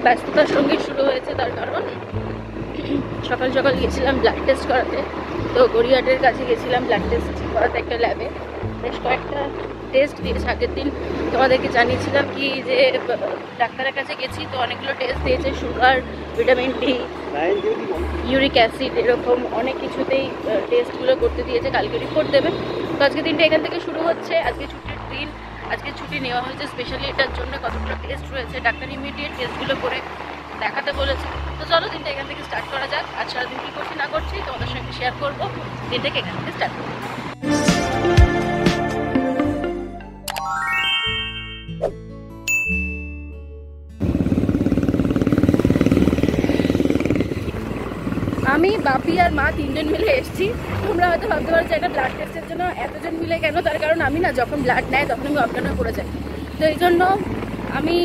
ব্যস্ততার সঙ্গে শুরু হয়েছে, তার কারণ সকাল সকাল গেছিলাম ব্লাড টেস্ট করাতে। তো গড়িয়াহাটের কাছে গেছিলাম ব্লাড টেস্ট করাতে একটা ল্যাবে। বেশ কয়েকটা টেস্ট দিয়েছে। আগের দিন তোমাদেরকে জানিয়েছিলাম কি যে ডাক্তারের কাছে গেছি, তো অনেকগুলো টেস্ট দিয়েছে, sugar, vitamin D, uric acid, এরকম অনেক কিছুতেই টেস্টগুলো করতে দিয়েছে। কালকে রিপোর্ট দেবে। তো আজকে দিনটা এখান থেকে শুরু হচ্ছে। আজকে ছুটির দিন, আজকে ছুটি নেওয়া হয়েছে স্পেশালি এটার জন্য। কতগুলো টেস্ট রয়েছে, ডাক্তার ইমিডিয়েট টেস্টগুলো করে দেখাতে বলেছে। তো চলো দিনটা এখান থেকে স্টার্ট করা যাক। আজ সারাদিন কী করছি না করছি তোমাদের সঙ্গে শেয়ার করবো। দিনটাকে এখান থেকে স্টার্ট করবো। আমি, বাপি আর মা তিনজন মিলে এসেছি। তোমরা হয়তো ভাবতে পারো যে একটা ব্লাড টেস্টের জন্য এতজন মিলে কেন, তার কারণ আমি না যখন ব্লাড নেয় তখন আমি অজ্ঞান হয়ে পড়ে যাই। তো এই জন্য আমি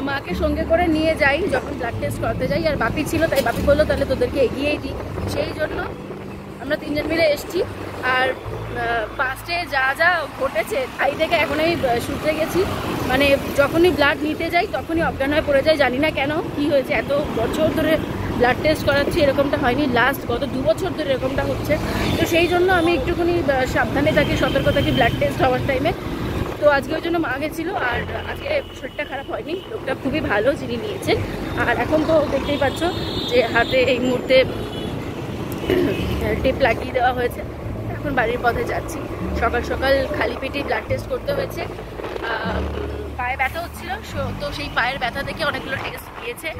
মাকে সঙ্গে করে নিয়ে যাই যখন ব্লাড টেস্ট করতে যাই। আর বাপি ছিল, তাই বাপি বললো তাহলে তোদেরকে এগিয়েই দিই। সেই জন্য আমরা তিনজন মিলে এসেছি। আর ফার্স্টে যা যা ঘটেছে তাই থেকে এখন আমি শুতে গেছি। মানে যখনই ব্লাড নিতে যাই তখনই অজ্ঞান হয়ে পড়ে যাই। জানি না কেন কি হয়েছে, এত বছর ধরে ব্লাড টেস্ট করাচ্ছি, এরকমটা হয়নি। লাস্ট গত 2 বছর ধরে এরকমটা হচ্ছে। তো সেই জন্য আমি একটুখানি সাবধানে থাকি, সতর্ক থাকি ব্লাড টেস্ট হওয়ার টাইমে। তো আজকে ওই জন্য মা গেছিলো। আর আজকে শরীরটা খারাপ হয়নি, লোকটা খুবই ভালো যিনি নিয়েছেন। আর এখন তো দেখতেই পাচ্ছ যে হাতে এই মুহূর্তে টেপ লাগিয়ে দেওয়া হয়েছে। এখন বাড়ির পথে যাচ্ছি। সকাল সকাল খালি পেটেই ব্লাড টেস্ট করতে হয়েছে। পায়ে ব্যথা হচ্ছিল, তো সেই পায়ের ব্যথা থেকে অনেকগুলো টেস্ট দিয়েছে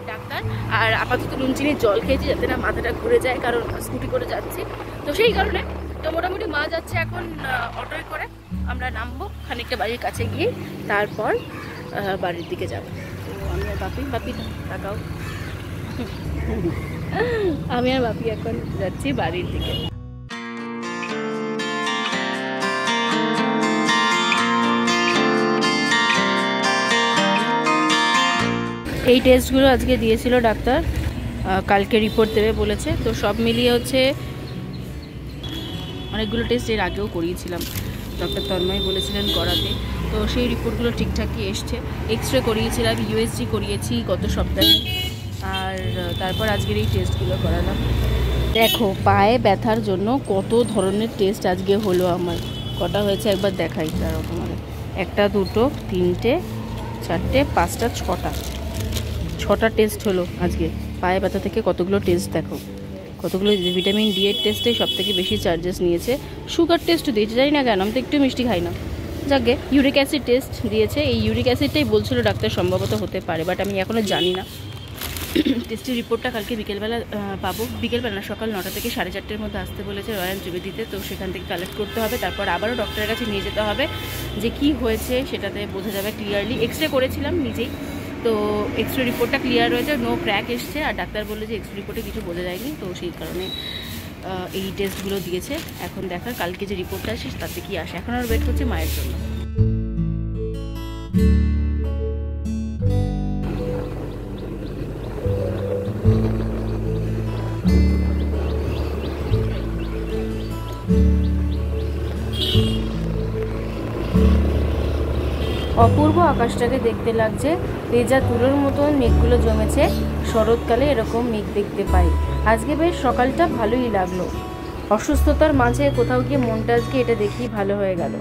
ডাক্তার। আর আপাতত নুন চিনির জল খেয়েছি যাতে না মাথাটা ঘুরে যায়, কারণ স্কুটি করে যাচ্ছি। তো সেই কারণে তো মোটামুটি মা যাচ্ছে এখন অটোয় করে। আমরা নামবো খানিকটা বাড়ির কাছে গিয়ে, তারপর বাড়ির দিকে যাব। তো আমি আর বাপি তাকাও আমি আর বাপি এখন যাচ্ছি বাড়ির দিকে। এই টেস্টগুলো আজকে দিয়েছিল ডাক্তার, কালকে রিপোর্ট দেবে বলেছে। তো সব মিলিয়ে হচ্ছে অনেকগুলো টেস্ট এর আগেও করিয়েছিলাম, ডক্টর তন্ময় বলেছিলেন করাতে। তো সেই রিপোর্টগুলো ঠিকঠাকই এসছে। এক্সরে করিয়েছিলাম, ইউএসজি করিয়েছি গত সপ্তাহে। আর তারপর আজকের এই টেস্টগুলো করালাম। দেখো পায়ে ব্যথার জন্য কত ধরনের টেস্ট আজকে হলো আমার। কটা হয়েছে একবার দেখাই তারও তোমাদের। 1, 2, 3, 4, 5, 6টা টেস্ট হলো আজকে। পায়ে ব্যথা থেকে কতগুলো টেস্ট দেখো, কতগুলো। ভিটামিন ডি এর টেস্টে সব থেকে বেশি চার্জেস নিয়েছে। সুগার টেস্টও দিয়েছে, জানি না কেন, আমি তো একটু মিষ্টি খাই না। যাকে ইউরিক অ্যাসিড টেস্ট দিয়েছে। এই ইউরিক অ্যাসিডটাই বলছিল ডাক্তার সম্ভবত হতে পারে, বাট আমি এখনও জানি না। টেস্টের রিপোর্টটা কালকে বিকেলবেলা পাবো। বিকেলবেলা না, সকাল 9টা থেকে 4:30-র মধ্যে আসতে বলেছে রয়্যাল ত্রিবেদীতে। তো সেখান থেকে কালেক্ট করতে হবে, তারপর আবারও ডক্টরের কাছে নিয়ে যেতে হবে। যে কি হয়েছে সেটাতে বোঝা যাবে ক্লিয়ারলি। এক্সরে করেছিলাম নিজেই, তো এক্সরে রিপোর্টটা ক্লিয়ার হয়েছে, নো ক্র্যাক এসছে। আর ডাক্তার বললো যে এক্সরে রিপোর্টে কিছু বোঝা যায়নি, তো সেই কারণে এই টেস্টগুলো দিয়েছে। এখন দেখার কালকে যে রিপোর্টটা আসে তাতে কি আসে। এখন আর ওয়েট করছি মায়ের জন্য। অপূর্ব আকাশটাকে দেখতে লাগছে, ভেজা তুলোর মতন মেঘগুলো জমেছে। শরৎকালে এরকম মেঘ দেখতে পাই। আজকে বেশ সকালটা ভালোই লাগলো। অসুস্থতার মাঝে কোথাও গিয়ে মনটা আজকে এটা দেখেই ভালো হয়ে গেল।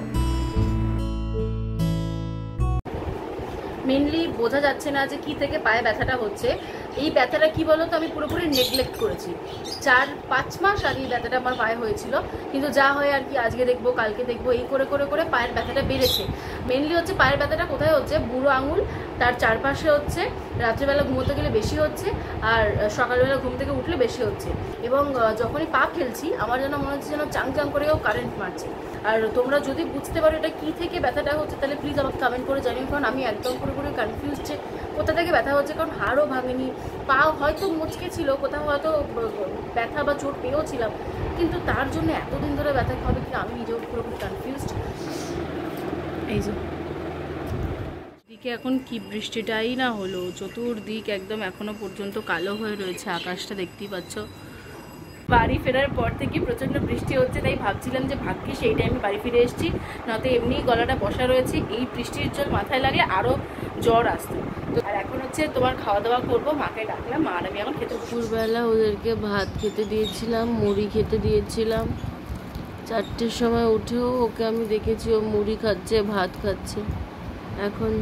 মেনলি বোঝা যাচ্ছে না যে কি থেকে পায়ে ব্যথাটা হচ্ছে। এই ব্যথাটা কি বলো তো, আমি পুরোপুরি নেগলেক্ট করেছি। 4-5 মাস আগে এই ব্যথাটা আমার পায়ে হয়েছিল, কিন্তু যা হয় আর কি, আজকে দেখবো কালকে দেখবো, এই করে করে করে পায়ের ব্যথাটা বেড়েছে। মেনলি হচ্ছে পায়ের ব্যথাটা কোথায় হচ্ছে, বুড়ো আঙুল, তার চারপাশে হচ্ছে। রাত্রিবেলা ঘুমোতে গেলে বেশি হচ্ছে, আর সকালবেলা ঘুম থেকে উঠলে বেশি হচ্ছে। এবং যখনই পা ফেলছি আমার যেন মনে হচ্ছে যেন চাং চাং করেও কারেন্ট মারছে। আর তোমরা যদি বুঝতে পারো এটা কী থেকে ব্যথাটা হচ্ছে, তাহলে প্লিজ আমাকে কমেন্ট করে জানিও, কারণ আমি একদম পুরোপুরি কনফিউজ যে কোথা থেকে ব্যথা হচ্ছে। কারণ হাড়ও ভাঙেনি, পা হয়তো মুচকে ছিল, কোথাও হয়তো ব্যথা বা চোট পেয়েও ছিলাম, কিন্তু তার জন্য এতদিন ধরে ব্যথা হবে কি আমি নিজেও পুরোপুরি কনফিউজড। এই যে দিকে এখন কি বৃষ্টিটাই না হলো, চতুর্দিক একদম এখনো পর্যন্ত কালো হয়ে রয়েছে আকাশটা, দেখতেই পাচ্ছ। বাড়ি ফেরার পর থেকে প্রচণ্ড বৃষ্টি হচ্ছে, তাই ভাবছিলাম যে ভাগ্যে সেই টাইমে বাড়ি ফিরে এসেছি, নয়তো এমনি গলাটা বসা রয়েছে। এই বৃষ্টির জল মাথায় লাগলে আরও জ্বর আসতো। তো আর এখন হচ্ছে তোমার খাওয়া দাওয়া করবো, মাকে ডাকলাম, মা আর আমি এখন খেতে। দুপুরবেলা ওদেরকে ভাত খেতে দিয়েছিলাম, মুড়ি খেতে দিয়েছিলাম। 4টের সময় উঠেও ওকে আমি দেখেছি ও মুড়ি খাচ্ছে, ভাত খাচ্ছে। এখন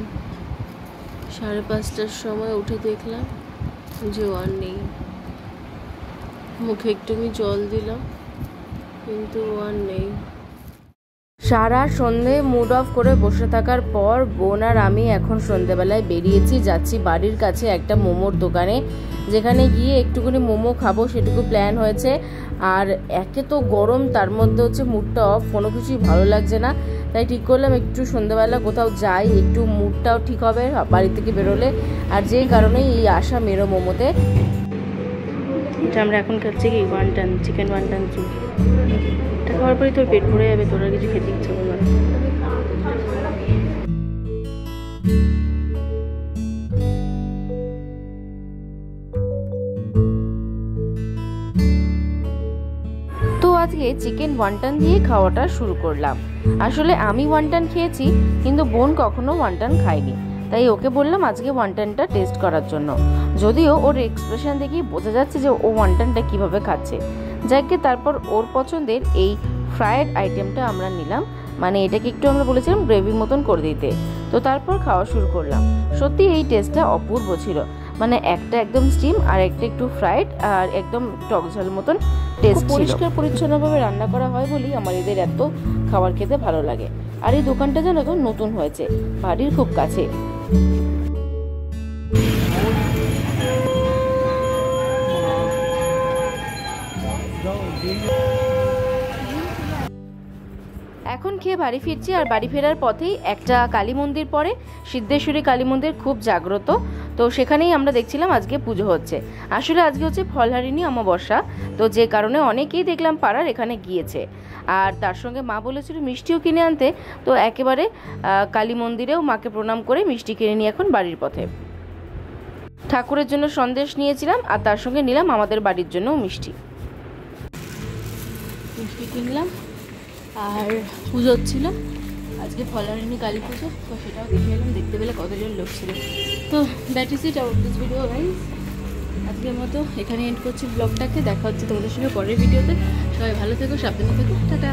5:30টার সময় উঠে দেখলাম যে ও আর নেই। মুখে একটু আমি জল দিলাম, কিন্তু ও আর নেই। সারা সন্ধে মুড অফ করে বসে থাকার পর বোন আর আমি এখন সন্ধেবেলায় বেরিয়েছি, যাচ্ছি বাড়ির কাছে একটা মোমোর দোকানে, যেখানে গিয়ে একটুখানি মোমো খাবো সেটুকু প্ল্যান হয়েছে। আর একে তো গরম, তার মধ্যে হচ্ছে মুডটা অফ, কোনো কিছুই ভালো লাগছে না। তাই ঠিক করলাম একটু সন্ধ্যাবেলা কোথাও যাই, একটু মুডটাও ঠিক হবে বাড়ি থেকে বেরোলে। আর যেই কারণেই এই আশা মেরো মোমোতে। এটা আমরা এখন খাচ্ছি কি ওয়ান্টান, চিকেন ওয়ান্টান চুপ। এটা খাওয়ার পরে তোর পেট ভরে যাবে, তোর আর কিছু খেতে ইচ্ছে করবে না। তো আজকে চিকেন ওয়ান্টান দিয়ে খাওয়াটা শুরু করলাম। আসলে আমি ওয়ান্টান খেয়েছি, কিন্তু বোন কখনো ওয়ান্টান খায়নি, তাই ওকে বললাম আজকে ওয়ান্টানটা টেস্ট করার জন্য। যদিও ওর এক্সপ্রেশন দেখেই বোঝা যাচ্ছে যে ও ওয়ান্টানটা কিভাবে খাচ্ছে। যাকে তারপর ওর পছন্দের এই ফ্রায়েড আইটেমটা আমরা নিলাম, মানে এটাকে একটু আমরা বলেছিলাম গ্রেভির মতন করে দিতে। তো তারপর খাওয়া শুরু করলাম। সত্যি এই টেস্টটা অপূর্ব ছিল, মানে একটা একদম স্টিম আর একটা একটু ফ্রাইড আর একদম টক ঝাল মতন টেস্ট। পরিষ্কার পরিচ্ছন্নভাবে রান্না করা হয় বলেই আমার এদের এত খাবার খেতে ভালো লাগে। আর এই দোকানটা যেন তো নতুন হয়েছে, বাড়ির খুব কাছে। এখন খেয়ে বাড়ি ফিরছি, আর বাড়ি ফেরার পথেই একটা কালী মন্দির পড়ে, সিদ্ধেশ্বরী কালী মন্দির, খুব জাগ্রত। তো সেখানেই আমরা দেখছিলাম আজকে পুজো হচ্ছে। আসলে আজকে হচ্ছে ফলহারিণী অমাবস্যা, তো যে কারণে অনেকেই দেখলাম পাড়ার এখানে গিয়েছে। আর তার সঙ্গে মা বলেছিল মিষ্টিও কিনে আনতে, তো একেবারে কালী মন্দিরেও মাকে প্রণাম করে মিষ্টি কিনে নিয়ে এখন বাড়ির পথে। ঠাকুরের জন্য সন্দেশ নিয়েছিলাম, আর তার সঙ্গে নিলাম আমাদের বাড়ির জন্যও মিষ্টি কিনলাম। আর পুজো হচ্ছিল আজকে, ফলহারিণী কালী পুজো, তো সেটাও দেখে এলাম। দেখতে পেলে কতজন লোক ছিল। তো that is it out this video guys. আজকের মতো এখানে এন্ড করছি ব্লগটাকে। দেখা হচ্ছে তোমাদের সঙ্গে পরের ভিডিওতে। সবাই ভালো থেকো, সাবধানে থেকো, টাটা।